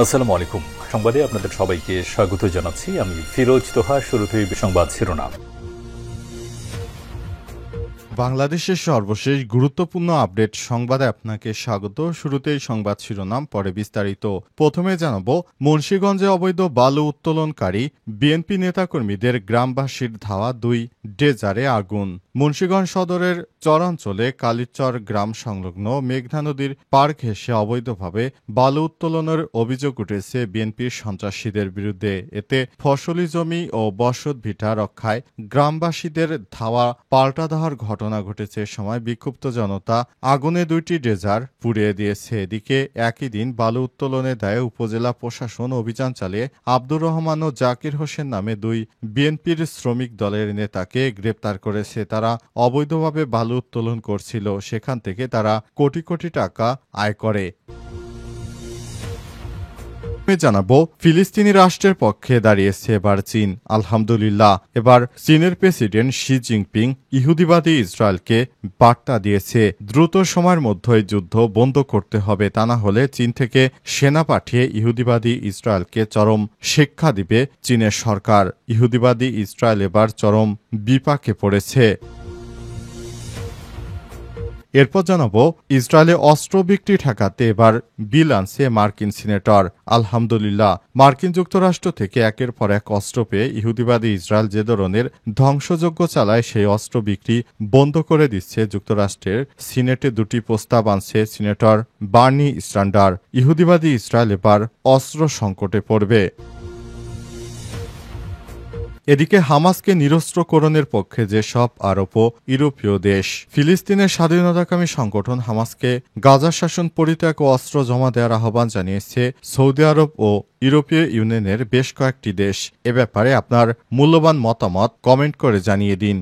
আসসালামু আলাইকুম। সংবাদে আপনাদের সবাইকে স্বাগত জানাচ্ছি। আমি ফিরোজ তোহা। শুরুতেই সংবাদ শিরোনাম। বাংলাদেশের সর্বশেষ গুরুত্বপূর্ণ আপডেট সংবাদে আপনাকে স্বাগত। শুরুতেই সংবাদ শিরোনাম, পরে বিস্তারিত। প্রথমে জানাবো, মুন্সিগঞ্জে অবৈধ বালু উত্তোলনকারী বিএনপি নেতাকর্মীদের গ্রামবাসীর ধাওয়া 2 ড্রেজারে আগুন। মুন্সিগঞ্জ সদরের চরাঞ্চলে কালীরচর গ্রাম সংলগ্ন মেঘনা নদীর পার ঘেঁষে অবৈধভাবে বালু উত্তোলনের অভিযোগ উঠেছে বিএনপির সন্ত্রাসীদের বিরুদ্ধে। এতে ফসলি জমি ও বসত ভিটা রক্ষায় গ্রামবাসীদের ধাওয়া পাল্টা দেওয়ার ঘটনা ঘটেছে। সময় বিক্ষুব্ধ জনতা আগুনে 2টি ড্রেজার পুড়িয়ে দিয়েছে। এদিকে একই দিন বালু উত্তোলনের দায়ে উপজেলা প্রশাসন অভিযান চালিয়ে আব্দুর রহমান ও জাকির হোসেন নামে 2 বিএনপির শ্রমিক দলের নেতাকে গ্রেপ্তার করেছে। তারা অবৈধভাবে বালু উত্তোলন করছিল, সেখান থেকে তারা কোটি কোটি টাকা আয় করে। জানাবো, ফিলিস্তিনি রাষ্ট্রের পক্ষে দাঁড়িয়েছে এবার চীন। আলহামদুলিল্লাহ, এবার চীনের প্রেসিডেন্ট শি জিনপিং ইহুদিবাদী ইসরায়েলকে বার্তা দিয়েছে, দ্রুত সময়ের মধ্যে যুদ্ধ বন্ধ করতে হবে, তা না হলে চীন থেকে সেনা পাঠিয়ে ইহুদিবাদী ইসরায়েলকে চরম শিক্ষা দিবে চীনের সরকার। ইহুদিবাদী ইসরায়েল এবার চরম বিপাকে পড়েছে। এরপর জানাবো, ইসরায়েলে অস্ত্র বিক্রি ঠেকাতে এবার বিল আনছে মার্কিন সিনেটর। আলহামদুলিল্লাহ, মার্কিন যুক্তরাষ্ট্র থেকে একের পর এক অস্ত্র পেয়ে ইহুদিবাদী ইসরায়েল যে ধরনের ধ্বংসযজ্ঞ চালায়, সেই অস্ত্র বিক্রি বন্ধ করে দিচ্ছে যুক্তরাষ্ট্রের সিনেটে 2টি প্রস্তাব আনছে সিনেটর বার্নি স্যান্ডার। ইহুদিবাদী ইসরায়েল এবার অস্ত্র সংকটে পড়বে। এদিকে হামাসকে নিরস্ত্রকরণের পক্ষে যেসব আরব ও ইউরোপীয় দেশ, ফিলিস্তিনের স্বাধীনতাকামী সংগঠন হামাসকে গাজা শাসন পরিত্যাগ ও অস্ত্র জমা দেওয়ার আহ্বান জানিয়েছে সৌদি আরব ও ইউরোপীয় ইউনিয়নের বেশ কয়েকটি দেশ। এ ব্যাপারে আপনার মূল্যবান মতামত কমেন্ট করে জানিয়ে দিন।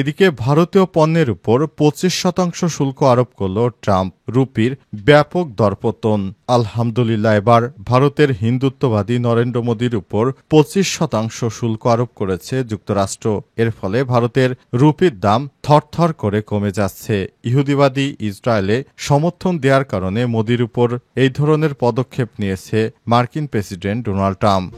এদিকে ভারতীয় পণ্যের উপর 25% শুল্ক আরোপ করল ট্রাম্প। রুপির ব্যাপক দরপতন। আলহামদুলিল্লাহ, এবার ভারতের হিন্দুত্ববাদী নরেন্দ্র মোদীর উপর 25% শুল্ক আরোপ করেছে যুক্তরাষ্ট্র। এর ফলে ভারতের রুপির দাম থরথর করে কমে যাচ্ছে। ইহুদিবাদী ইসরায়েলে সমর্থন দেওয়ার কারণে মোদীর উপর এই ধরনের পদক্ষেপ নিয়েছে মার্কিন প্রেসিডেন্ট ডোনাল্ড ট্রাম্প।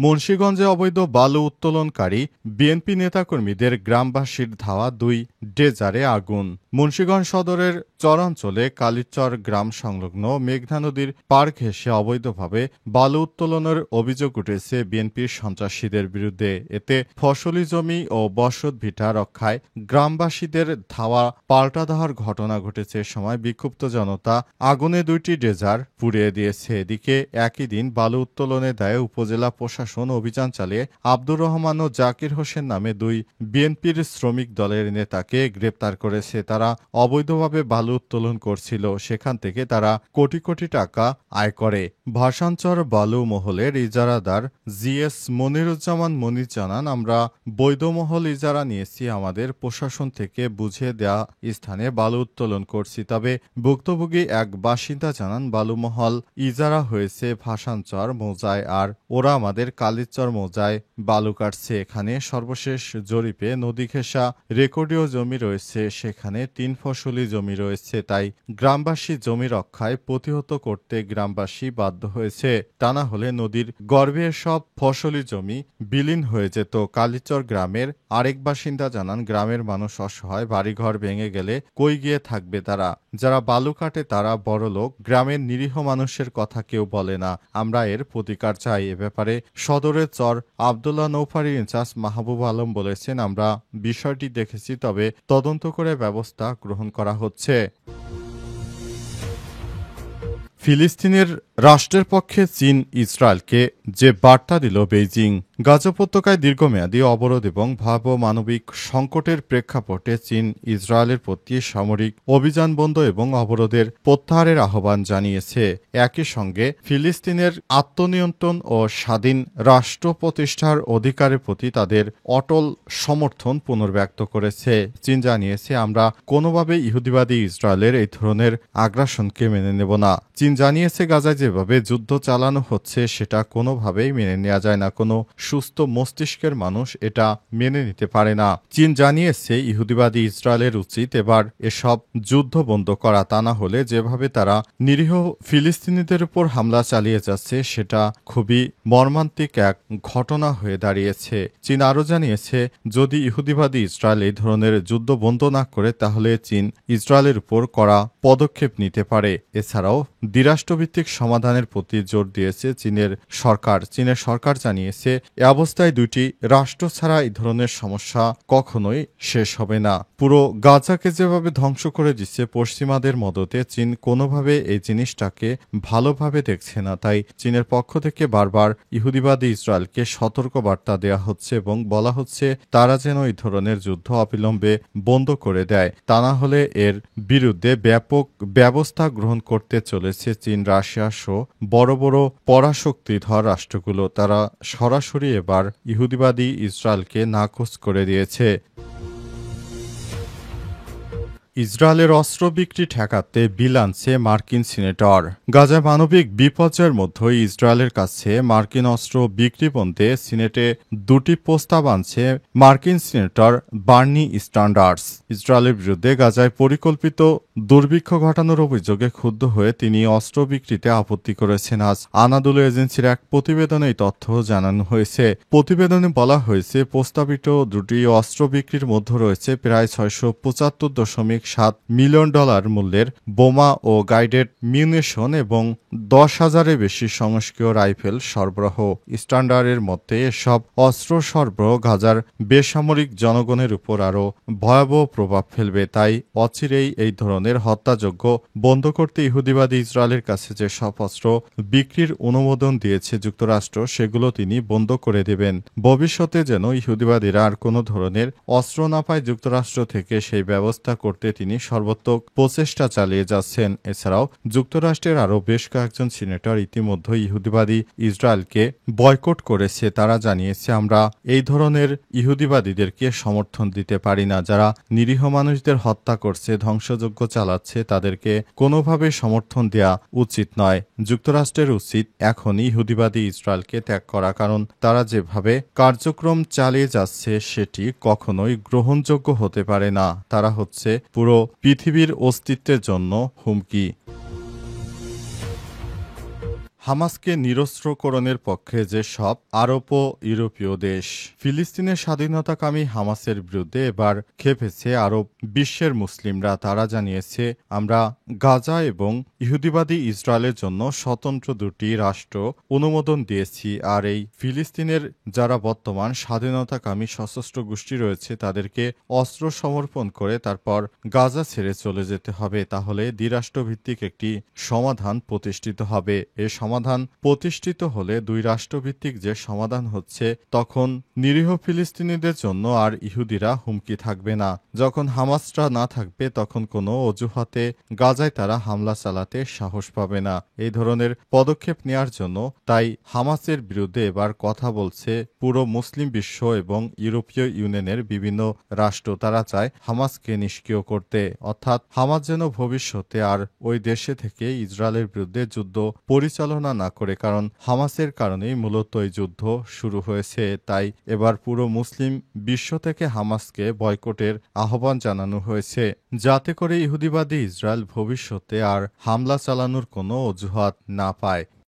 মুন্সিগঞ্জে অবৈধ বালু উত্তোলনকারী বিএনপি নেতাকর্মীদের গ্রামবাসীর ধাওয়া 2 ড্রেজারে আগুন। মুন্সিগঞ্জ সদরের চরাঞ্চলে কালীরচর গ্রাম সংলগ্ন মেঘনা নদীর পার ঘেঁষে অবৈধভাবে বালু উত্তোলনের অভিযোগ উঠেছে বিএনপির সন্ত্রাসীদের বিরুদ্ধে। এতে ফসলি জমি ও বসত ভিটা রক্ষায় গ্রামবাসীদের ধাওয়া পাল্টা দেওয়ার ঘটনা ঘটেছে। সময় বিক্ষুব্ধ জনতা আগুনে 2টি ড্রেজার পুড়িয়ে দিয়েছে। এদিকে একই দিন বালু উত্তোলনের দায়ে উপজেলা প্রশাসন অভিযান চালিয়ে আব্দুর রহমান ও জাকির হোসেন নামে 2 বিএনপির শ্রমিক দলের নেতাকে গ্রেপ্তার করেছে। তারা অবৈধভাবে বালু উত্তোলন করছিল, সেখান থেকে তারা কোটি কোটি টাকা আয় করে। ভাষাঞ্চর বালু মহলের ইজারাদার জিএস মনিরুজ্জামান মনির জানান, আমরা বৈধমহল ইজারা নিয়েছি, আমাদের প্রশাসন থেকে বুঝে দেয়া স্থানে বালু উত্তোলন করছি। তবে ভুক্তভোগী এক বাসিন্দা জানান, বালুমহল ইজারা হয়েছে ভাষাঞ্চর মৌজায়, আর ওরা আমাদের কালীরচর মৌজায় বালু কাটছে। এখানে সর্বশেষ জরিপে নদী ঘেঁষা রেকর্ডীয় জমি রয়েছে, সেখানে 3 ফসলি জমি রয়েছে। তাই গ্রামবাসী জমি রক্ষায় প্রতিহত করতে গ্রামবাসী বাধ্য হয়েছে, তা না হলে নদীর গর্ভে সব ফসলি জমি বিলীন হয়ে যেত। কালীচর গ্রামের আরেক বাসিন্দা জানান, গ্রামের মানুষ অসহায়, বাড়িঘর ভেঙে গেলে কই গিয়ে থাকবে তারা? যারা বালু কাটে তারা বড়লোক, গ্রামের নিরীহ মানুষের কথা কেউ বলে না। আমরা এর প্রতিকার চাই। এ ব্যাপারে সদরের চর আবদুল্লাহ নৌফারি ইনচার্জ মাহবুব আলম বলেছেন, আমরা বিষয়টি দেখেছি, তবে তদন্ত করে ব্যবস্থা গ্রহণ করা হচ্ছে। ফিলিস্তিনের রাষ্ট্রের পক্ষে চীন ইসরায়েলকে যে বার্তা দিল বেইজিং। গাজা উপত্যকায় দীর্ঘমেয়াদী অবরোধ এবং ভয়াবহ মানবিক সংকটের প্রেক্ষাপটে চীন ইসরায়েলের প্রতি সামরিক অভিযান বন্ধ এবং অবরোধের প্রত্যাহারের আহ্বান জানিয়েছে। একই সঙ্গে ফিলিস্তিনের আত্মনিয়ন্ত্রণ ও স্বাধীন রাষ্ট্র প্রতিষ্ঠার অধিকারের প্রতি তাদের অটল সমর্থন পুনর্ব্যক্ত করেছে। চীন জানিয়েছে, আমরা কোনোভাবে ইহুদিবাদী ইসরায়েলের এই ধরনের আগ্রাসনকে মেনে নেব না। চীন জানিয়েছে, গাজায় যেভাবে যুদ্ধ চালানো হচ্ছে সেটা কোনোভাবেই মেনে নেওয়া যায় না। কোনো সুস্থ মস্তিষ্কের মানুষ এটা মেনে নিতে পারে না। চীন জানিয়েছে ইহুদিবাদী ইসরায়েলের উচিত এবার এসব যুদ্ধ বন্ধ করা, তা না হলে যেভাবে তারা নিরীহ ফিলিস্তিনিদের উপর হামলা চালিয়ে যাচ্ছে সেটা খুবই মর্মান্তিক এক ঘটনা হয়ে দাঁড়িয়েছে। চীন আরও জানিয়েছে যদি ইহুদিবাদী ইসরায়েল এই ধরনের যুদ্ধ বন্ধ না করে তাহলে চীন ইসরায়েলের উপর কড়া পদক্ষেপ নিতে পারে। এছাড়াও দ্বিরাষ্ট্রভিত্তিক সমাধানের প্রতি জোর দিয়েছে চীনের সরকার জানিয়েছে এ অবস্থায় দুইটি রাষ্ট্র ছাড়া এই ধরনের সমস্যা কখনোই শেষ হবে না। পুরো গাজাকে যেভাবে ধ্বংস করে দিচ্ছে পশ্চিমাদের মদতে চীন কোনোভাবে এই জিনিসটাকে ভালোভাবে দেখছে না। তাই চীনের পক্ষ থেকে বারবার ইহুদিবাদী ইসরায়েলকে সতর্ক বার্তা দেওয়া হচ্ছে এবং বলা হচ্ছে তারা যেন এই ধরনের যুদ্ধ অবিলম্বে বন্ধ করে দেয়, তা না হলে এর বিরুদ্ধে ব্যাপক ব্যবস্থা গ্রহণ করতে চলেছে চীন, রাশিয়া সহ বড় বড় পরাশক্তিধর রাষ্ট্রগুলো। তারা সরাসরি এবার ইহুদিবাদী ইসরায়েলকে নাকচ করে দিয়েছে। ইসরায়েলের অস্ত্র বিক্রি ঠেকাতে বিল আনছে মার্কিন সিনেটর। গাজায় মানবিক বিপর্যয়ের মধ্যেই ইসরায়েলের কাছে মার্কিন অস্ত্র বিক্রি বন্ধে সিনেটে দুটি প্রস্তাব আনছে মার্কিন সিনেটর বার্নি স্যান্ডার্স। ইসরায়েলের বিরুদ্ধে গাজায় পরিকল্পিত দুর্ভিক্ষ ঘটানোর অভিযোগে ক্ষুব্ধ হয়ে তিনি অস্ত্র বিক্রিতে আপত্তি করেছেন। আজ আনাদুলু এজেন্সির এক প্রতিবেদনে এই তথ্য জানানো হয়েছে। প্রতিবেদনে বলা হয়েছে প্রস্তাবিত দুটি অস্ত্র বিক্রির মধ্যে রয়েছে প্রায় 675.7 মিলিয়ন ডলার মূল্যের বোমা ও গাইডেড মিউনিশন এবং 10,000-এর বেশি সক্রিয় রাইফেল সরবরাহ। স্ট্যান্ডার্ডের মতে এসব অস্ত্র সরবরাহ গাজার বেসামরিক জনগণের উপর আরও ভয়াবহ প্রভাব ফেলবে। তাই অচিরেই এই ধরনের হত্যাযজ্ঞ বন্ধ করতে ইহুদিবাদী ইসরায়েলের কাছে যে সব অস্ত্র বিক্রির অনুমোদন দিয়েছে যুক্তরাষ্ট্র সেগুলো তিনি বন্ধ করে দেবেন। ভবিষ্যতে যেন ইহুদিবাদীরা আর কোনো ধরনের অস্ত্র না পায় যুক্তরাষ্ট্র থেকে সেই ব্যবস্থা করতে তিনি সর্বাত্মক প্রচেষ্টা চালিয়ে যাচ্ছেন। এছাড়াও যুক্তরাষ্ট্রের আরও বেশ কয়েকজন সিনেটর ইতিমধ্যে ইহুদিবাদী ইসরায়েলকে বয়কট করেছে। তারা জানিয়েছে আমরা এই ধরনের ইহুদিবাদীদেরকে সমর্থন দিতে পারি না। যারা নিরীহ মানুষদের হত্যা করছে, ধ্বংসযজ্ঞ চালাচ্ছে, তাদেরকে কোনোভাবে সমর্থন দেওয়া উচিত নয়। যুক্তরাষ্ট্রের উচিত এখনই ইহুদিবাদী ইসরায়েলকে ত্যাগ করা, কারণ তারা যেভাবে কার্যক্রম চালিয়ে যাচ্ছে সেটি কখনোই গ্রহণযোগ্য হতে পারে না। তারা হচ্ছে পুরো পৃথিবীর অস্তিত্বের জন্য হুমকি। হামাসকে নিরস্ত্রকরণের পক্ষে যে সব আরব ও ইউরোপীয় দেশ। ফিলিস্তিনের স্বাধীনতাকামী হামাসের বিরুদ্ধে এবার খেপেছে আরব বিশ্বের মুসলিমরা। তারা জানিয়েছে আমরা গাজা এবং ইহুদিবাদী ইসরায়েলের জন্য স্বতন্ত্র দুটি রাষ্ট্র অনুমোদন দিয়েছি, আর এই ফিলিস্তিনের যারা বর্তমান স্বাধীনতাকামী সশস্ত্র গোষ্ঠী রয়েছে তাদেরকে অস্ত্র সমর্পণ করে তারপর গাজা ছেড়ে চলে যেতে হবে। তাহলে দ্বিরাষ্ট্রভিত্তিক একটি সমাধান প্রতিষ্ঠিত হবে। এ সমাধান প্রতিষ্ঠিত হলে দুই রাষ্ট্রভিত্তিক যে সমাধান হচ্ছে তখন নিরীহ ফিলিস্তিনিদের জন্য আর ইহুদিরা হুমকি থাকবে না। যখন হামাসরা না থাকবে তখন কোনো অজুহাতে গাজায় তারা হামলা চালাতে সাহস পাবে না। এই ধরনের পদক্ষেপ নেওয়ার জন্য তাই হামাসের বিরুদ্ধে এবার কথা বলছে পুরো মুসলিম বিশ্ব এবং ইউরোপীয় ইউনিয়নের বিভিন্ন রাষ্ট্র। তারা চায় হামাসকে নিষ্ক্রিয় করতে, অর্থাৎ হামাস যেন ভবিষ্যতে আর ওই দেশে থেকে ইসরায়েলের বিরুদ্ধে যুদ্ধ পরিচালনা না করে, কারণ হামাসের কারণেই মূলত এই যুদ্ধ শুরু হয়েছে। তাই এবার পুরো মুসলিম বিশ্ব থেকে হামাসকে বয়কটের আহ্বান জানানো হয়েছে, যাতে করে ইহুদিবাদী ইসরায়েল ভবিষ্যতে আর হামলা চালানোর কোনো অজুহাত না পায়।